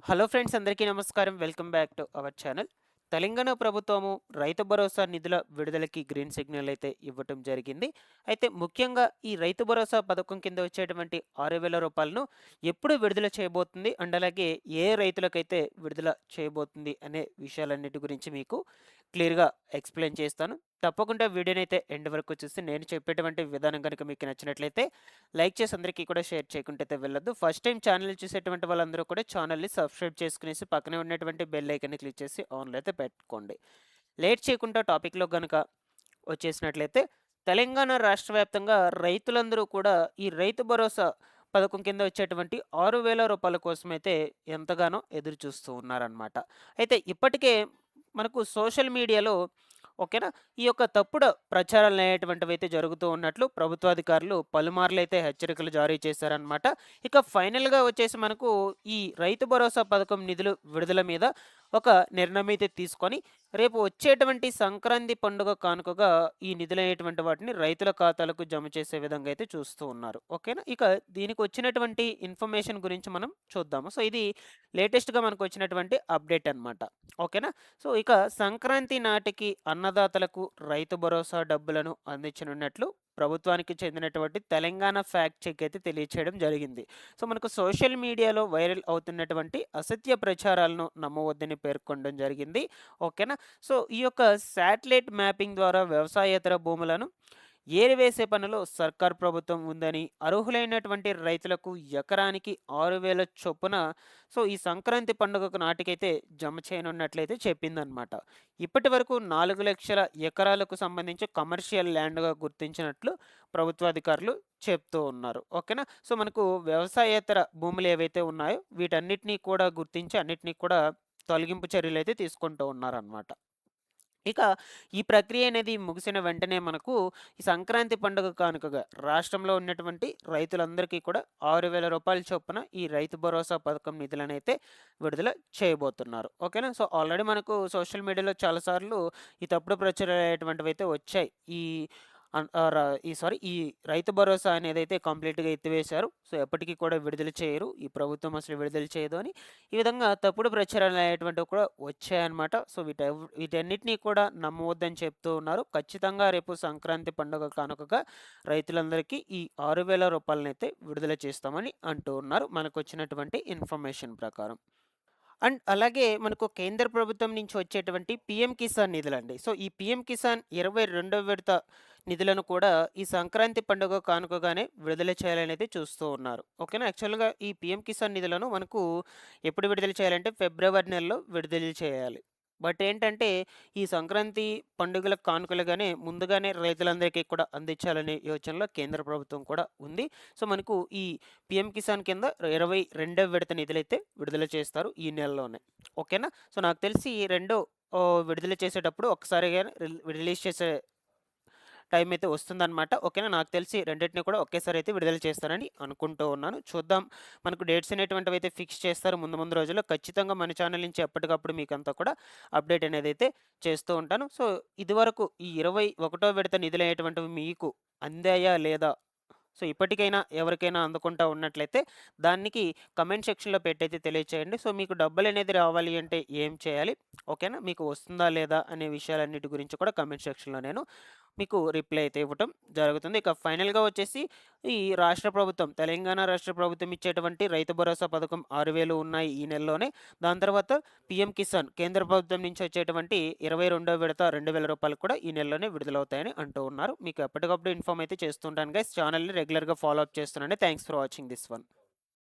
Hello friends, అందరికీ నమస్కారం. Welcome back to our channel. Telangana ప్రభుత్వము రైతు భరోసా నిధుల విడుదలకి గ్రీన్ సిగ్నల్ అయితే ఇవ్వటం జరిగింది. అయితే ముఖ్యంగా ఈ రైతు భరోసా పథకం కింద వచ్చేటువంటి 6,000 రూపాయలను ఎప్పుడు విడుదల చేయబోతుంది అండ్ అలాగే ఏ రైతులకైతే విడుదల చేయబోతుంది అనే విషయాలన్నిటి గురించి మీకు క్లియర్‌గా ఎక్స్‌ప్లెయిన్ చేస్తాను. తప్పకుండా వీడియోనైతే ఎండ్ వరకు చూసి నేను చెప్పేటువంటి విధానం గనుక మీకు నచ్చినట్లయితే లైక్ చేసి అందరికీ కూడా షేర్ చేయకుంటే అయితే వెళ్ళొద్దు. ఫస్ట్ టైం ఛానల్ చూసేటువంటి వాళ్ళందరూ కూడా ఛానల్‌ని సబ్స్క్రైబ్ చేసుకునేసి పక్కనే ఉన్నటువంటి బెల్ ఐకాన్‌ని క్లిక్ చేసి ఆన్‌లో అయితే పెట్టుకోండి. లేట్ చేయకుండా టాపిక్‌లో గనుక వచ్చేసినట్లయితే తెలంగాణ రాష్ట్ర వ్యాప్తంగా రైతులందరూ కూడా ఈ రైతు భరోసా పథకం కింద వచ్చేటువంటి 6,000 రూపాయల కోసమైతే ఎంతగానో ఎదురు చూస్తూ ఉన్నారనమాట. అయితే ఇప్పటికే మనకు సోషల్ మీడియాలో ఓకేనా, ఈ యొక్క తప్పుడు ప్రచారాలనేటువంటివైతే జరుగుతూ ఉన్నట్లు ప్రభుత్వాధికారులు పలుమార్లయితే హెచ్చరికలు జారీ చేశారనమాట. ఇక ఫైనల్‌గా వచ్చేసి మనకు ఈ రైతు భరోసా పథకం నిధులు విడుదల మీద ఒక నిర్ణయం అయితే తీసుకొని రేపు వచ్చేటువంటి సంక్రాంతి పండుగ కానుకగా ఈ నిధులనేటువంటి వాటిని రైతుల ఖాతాలకు జమ చేసే విధంగా అయితే చూస్తూ ఉన్నారు. ఓకేనా. ఇక దీనికి వచ్చినటువంటి ఇన్ఫర్మేషన్ గురించి మనం చూద్దాము. సో ఇది లేటెస్ట్‌గా మనకు వచ్చినటువంటి అప్డేట్ అనమాట. ఓకేనా. సో ఇక సంక్రాంతి నాటికి అన్నదాతలకు రైతు భరోసా డబ్బులను అందించనున్నట్లు ప్రభుత్వానికి చెందినటువంటి తెలంగాణ ఫ్యాక్ట్ చెక్ అయితే తెలియచేయడం జరిగింది. సో మనకు సోషల్ మీడియాలో వైరల్ అవుతున్నటువంటి అసత్య ప్రచారాలను నమ్మవద్దని పేర్కొనడం జరిగింది. ఓకేనా. సో ఈ యొక్క శాటిలైట్ మ్యాపింగ్ ద్వారా వ్యవసాయేతర భూములను ఏరివేసే పనిలో సర్కార్ ప్రభుత్వం ఉందని, అర్హులైనటువంటి రైతులకు ఎకరానికి 6,000 చొప్పున సో ఈ సంక్రాంతి పండుగకు నాటికైతే జమ చేయనున్నట్లయితే చెప్పిందనమాట. ఇప్పటి వరకు 4,00,000 ఎకరాలకు సంబంధించి కమర్షియల్ ల్యాండ్‌గా గుర్తించినట్లు ప్రభుత్వాధికారులు చెప్తూ ఉన్నారు. ఓకేనా. సో మనకు వ్యవసాయేతర భూములు ఏవైతే ఉన్నాయో వీటన్నిటిని కూడా గుర్తించి అన్నిటిని కూడా తొలగింపు చర్యలైతే తీసుకుంటూ ఉన్నారనమాట. ఇక ఈ ప్రక్రియ అనేది ముగిసిన వెంటనే మనకు ఈ సంక్రాంతి పండుగ కానుకగా రాష్ట్రంలో ఉన్నటువంటి రైతులందరికీ కూడా 6,000 రూపాయల చొప్పున ఈ రైతు భరోసా పథకం నిధులనైతే విడుదల చేయబోతున్నారు. ఓకేనా. సో ఆల్రెడీ మనకు సోషల్ మీడియాలో చాలా సార్లు ఈ తప్పుడు ప్రచురాలు అనేటువంటివి అయితే వచ్చాయి. ఈ ఈ రైతు భరోసా అనేదైతే కంప్లీట్‌గా ఎత్తివేశారు. సో ఎప్పటికి కూడా విడుదల చేయరు. ఈ ప్రభుత్వం అసలు విడుదల చేయదు అని ఈ విధంగా తప్పుడు ప్రచారాలు అనేటువంటివి కూడా వచ్చాయన్నమాట. సో వీటన్నిటిని కూడా నమ్మవద్దని చెప్తూ ఉన్నారు. ఖచ్చితంగా రేపు సంక్రాంతి పండుగ కానుకగా రైతులందరికీ ఈ 6,000 రూపాయలనైతే విడుదల చేస్తామని అంటూ ఉన్నారు. మనకొచ్చినటువంటి ఇన్ఫర్మేషన్ ప్రకారం. అండ్ అలాగే మనకు కేంద్ర ప్రభుత్వం నుంచి వచ్చేటువంటి పీఎం కిసాన్ నిధులండి. సో ఈ పీఎం కిసాన్ 22వ విడత నిధులను కూడా ఈ సంక్రాంతి పండుగ కానుకగానే విడుదల చేయాలనైతే చూస్తూ ఉన్నారు. ఓకేనా. యాక్చువల్‌గా ఈ పీఎం కిసాన్ నిధులను మనకు ఎప్పుడు విడుదల చేయాలంటే ఫిబ్రవరి నెలలో విడుదల చేయాలి. బట్ ఏంటంటే ఈ సంక్రాంతి పండుగల కానుకలుగానే ముందుగానే రైతులందరికీ కూడా అందించాలనే యోచనలో కేంద్ర ప్రభుత్వం కూడా ఉంది. సో మనకు ఈ పీఎం కిసాన్ కింద 22వ విడత నిధులైతే విడుదల చేస్తారు ఈ నెలలోనే. ఓకేనా. సో నాకు తెలిసి రెండో విడుదల చేసేటప్పుడు ఒక్కసారిగా రిలీజ్ చేసే టైం అయితే వస్తుందనమాట. ఓకేనా. నాకు తెలిసి రెండిటిని కూడా ఒకేసారి అయితే విడుదల చేస్తారని అనుకుంటూ ఉన్నాను. చూద్దాం. మనకు డేట్స్ అనేటువంటివి అయితే ఫిక్స్ చేస్తారు ముందు ముందు రోజుల్లో. ఖచ్చితంగా మన ఛానల్ నుంచి ఎప్పటికప్పుడు మీకంతా కూడా అప్డేట్ అనేది అయితే చేస్తూ ఉంటాను. సో ఇదివరకు ఈ 21వ విడత నిధులనేటువంటివి మీకు అందాయా లేదా? సో ఇప్పటికైనా ఎవరికైనా అందకుండా ఉన్నట్లయితే దానికి కమెంట్ సెక్షన్‌లో పెట్టయితే తెలియచేయండి. సో మీకు డబ్బులనేది రావాలి అంటే ఏం చేయాలి? ఓకేనా. మీకు వస్తుందా లేదా అనే విషయాలన్నిటి గురించి కూడా కమెంట్ సెక్షన్‌లో నేను మీకు రిప్లై అయితే ఇవ్వటం జరుగుతుంది. ఇక ఫైనల్‌గా వచ్చేసి ఈ రాష్ట్ర ప్రభుత్వం తెలంగాణ రాష్ట్ర ప్రభుత్వం ఇచ్చేటువంటి రైతు భరోసా పథకం 6,000 ఉన్నాయి ఈ నెలలోనే. దాని తర్వాత పీఎం కిసాన్ కేంద్ర ప్రభుత్వం నుంచి వచ్చేటువంటి 22వ విడత రూ. 2,000 కూడా ఈ నెలలోనే విడుదలవుతాయని అంటూ ఉన్నారు. మీకు ఎప్పటికప్పుడు ఇన్ఫార్మ్ అయితే చేస్తుంటాను గైస్. ఛానల్‌ని రెగ్యులర్‌గా ఫాలో అప్ చేస్తుండండి. Thanks for watching this one.